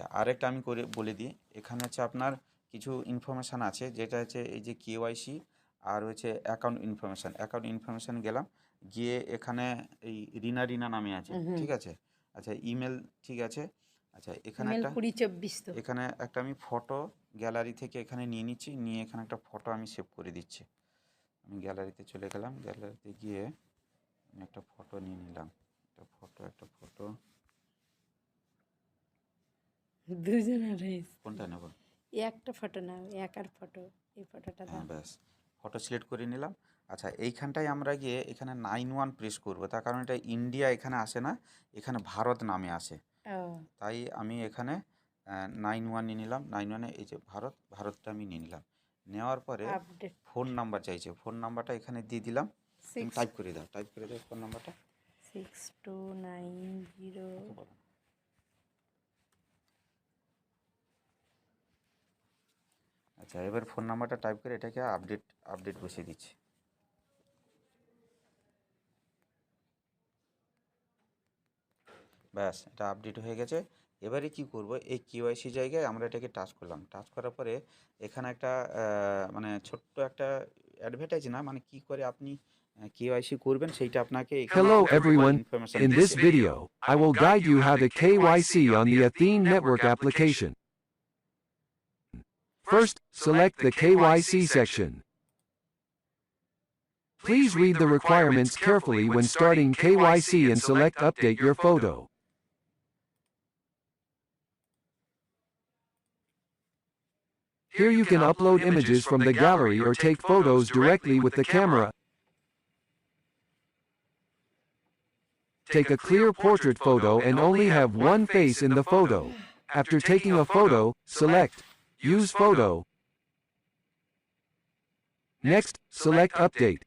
আচ্ছা, আরেকটা আমি করে বলে দিই। এখানে হচ্ছে আপনার কিছু ইনফরমেশান আছে, যেটা হচ্ছে এই যে কেওয়াইসি আর হচ্ছে অ্যাকাউন্ট ইনফরমেশান গেলাম, গিয়ে এখানে এই রিনা নামে আছে, ঠিক আছে। আচ্ছা, ইমেল ঠিক আছে। আচ্ছা, এখানে ইমেল একটা 2024 তো। এখানে একটা আমি ফটো গ্যালারি থেকে এখানে নিয়ে নিচ্ছি, নিয়ে এখানে একটা ফটো আমি সেভ করে দিচ্ছি। আমি গ্যালারিতে চলে গেলাম, গ্যালারিতে গিয়ে আমি একটা ফটো নিয়ে নিলাম, একটা ফটো দুজনের হয়েছে। কোনটা নেব? এই একটা ফটো নাও, একার ফটো, এই ফটোটা দাও। হ্যাঁ, ব্যাস, ফটো সিলেক্ট করে নিলাম। আচ্ছা, এইখানটায় আমরা গিয়ে এখানে 91 প্রেস করবো, তার কারণ এটা ইন্ডিয়া এখানে আসে না, এখানে ভারত নামে আসে। ও তাই আমি এখানে 91 নিয়ে নিলাম। 91-এ এই যে ভারতটা আমি নিয়ে নিলাম। নেওয়ার পরে আপডেট ফোন নাম্বার চাইছে, ফোন নাম্বারটা এখানে দিয়ে দিলাম। তুমি 6 টাইপ করে দাও ফোন নাম্বারটা। 6290। আচ্ছা, এবার ফোন নাম্বারটা টাইপ করে এটাকে আপডেট বসিয়ে দিচ্ছি। ব্যাস, এটা আপডেট হয়ে গেছে। এবারে কি করব, এই কেওয়াইসি জায়গায় আমরা এটাকে টাচ করলাম, টাচ করার পরে এখানে একটা মানে ছোট্ট একটা অ্যাডভার্টাইজ না, মানে কি করে আপনি কেওয়াইসি করবেন সেইটা আপনাকে এখানে Hello কিছু everyone, ইনফরমেশন in this দিচ্ছে। video, I will guide you how to KYC on the Athene Network application. First, select the KYC section. Please read the requirements carefully when starting KYC and select Update your photo. Here you can upload images from the gallery or take photos directly with the camera. Take a clear portrait photo and only have one face in the photo. After taking a photo, select Use Photo. Next, select Update.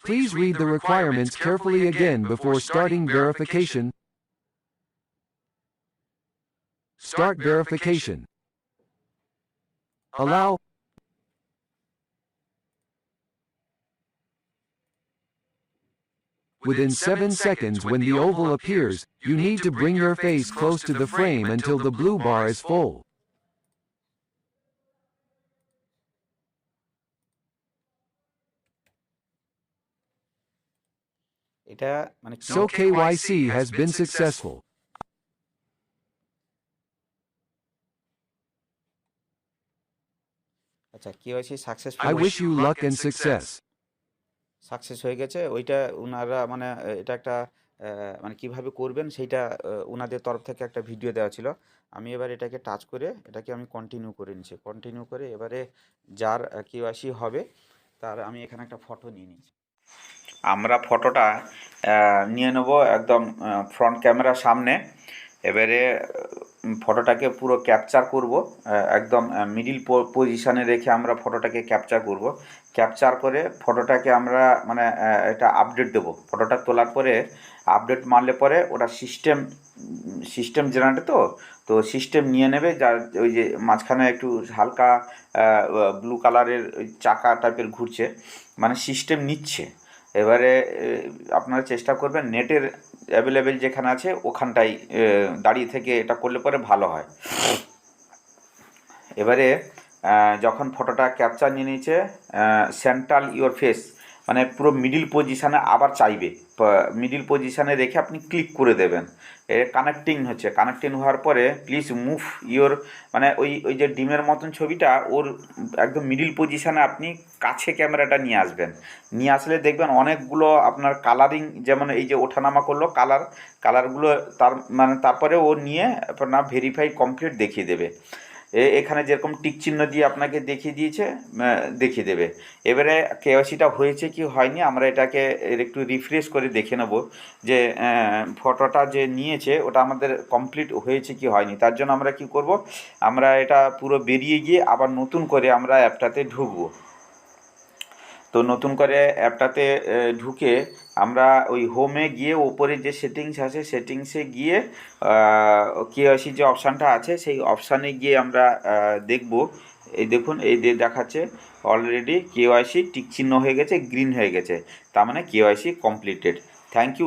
Please read the requirements carefully again before starting verification. Start verification. Allow. Within 7 seconds when the oval appears, you need to bring your face close to the frame until the blue bar is full. এটা মানে So KYC has been successful. আচ্ছা, KYC I wish you luck and success. Success হয়ে গেছে। ওইটা ওনারা মানে এটা একটা মানে কিভাবে করবেন সেইটা ওনাদের তরফ থেকে একটা ভিডিও দেওয়া ছিল। আমি এবার এটাকে টাচ করে এটাকে আমি কন্টিনিউ করে নিচ্ছি। কন্টিনিউ করে এবারে যার কেওয়াইসি হবে তার আমি এখানে একটা ফটো নিয়ে নিচ্ছি। আমরা ফটোটা নিয়ে নেব একদম ফ্রন্ট ক্যামেরার সামনে। এবারে ফটোটাকে পুরো ক্যাপচার করব, একদম মিডিল পজিশানে রেখে আমরা ফটোটাকে ক্যাপচার করব। ক্যাপচার করে ফটোটাকে আমরা মানে এটা আপডেট দেব। ফটোটা তোলার পরে আপডেট মারলে পরে ওটা সিস্টেম জেনারেট তো সিস্টেম নিয়ে নেবে, যার ওই যে মাঝখানে একটু হালকা ব্লু কালারের চাকা টাইপের ঘুরছে, মানে সিস্টেম নিচ্ছে। এবারে আপনারা চেষ্টা করবেন নেটের অ্যাভেলেবেল যেখানে আছে ওখানটায় দাঁড়িয়ে থেকে এটা করলে পরে ভালো হয়। এবারে যখন ফটোটা ক্যাপচার নিয়ে নিয়েছে, সেন্ট্রাল ইওর ফেস মানে পুরো মিডিল পজিশানে আবার চাইবে, মিডিল পজিশানে রেখে আপনি ক্লিক করে দেবেন। কানেক্টিং হওয়ার পরে প্লিজ মুভ ইওর মানে ওই যে ডিমের মতন ছবিটা ওর একদম মিডিল পজিশানে আপনি কাছে ক্যামেরাটা নিয়ে আসবেন। নিয়ে আসলে দেখবেন অনেকগুলো আপনার কালারিং, যেমন এই যে ওঠানামা করলো কালারগুলো তারপরে ও নিয়ে আপনার ভেরিফাই কমপ্লিট দেখিয়ে দেবে। এখানে যেরকম টিক চিহ্ন দিয়ে আপনাকে দেখিয়ে দেবে। এবারে কেওয়াইসিটা হয়েছে কি হয়নি আমরা এটাকে একটু রিফ্রেশ করে দেখে নেব যে ফটোটা যে নিয়েছে ওটা আমাদের কমপ্লিট হয়েছে কি হয়নি। তার জন্য আমরা কি করব, আমরা এটা পুরো বেরিয়ে গিয়ে আবার নতুন করে আমরা অ্যাপটাতে ঢুকবো। তো নতুন করে অ্যাপটাতে ঢুকে আমরা ওই হোমে গিয়ে ওপরে যে সেটিংস আছে সেটিংসে গিয়ে কেওয়াইসি যে অপশানটা আছে সেই অপশানে গিয়ে আমরা দেখব। এই দেখুন, এই দেখাচ্ছে অলরেডি কেওয়াইসি টিক চিহ্ন হয়ে গেছে, গ্রিন হয়ে গেছে, তার মানে কেওয়াইসি কমপ্লিটেড। Thank you.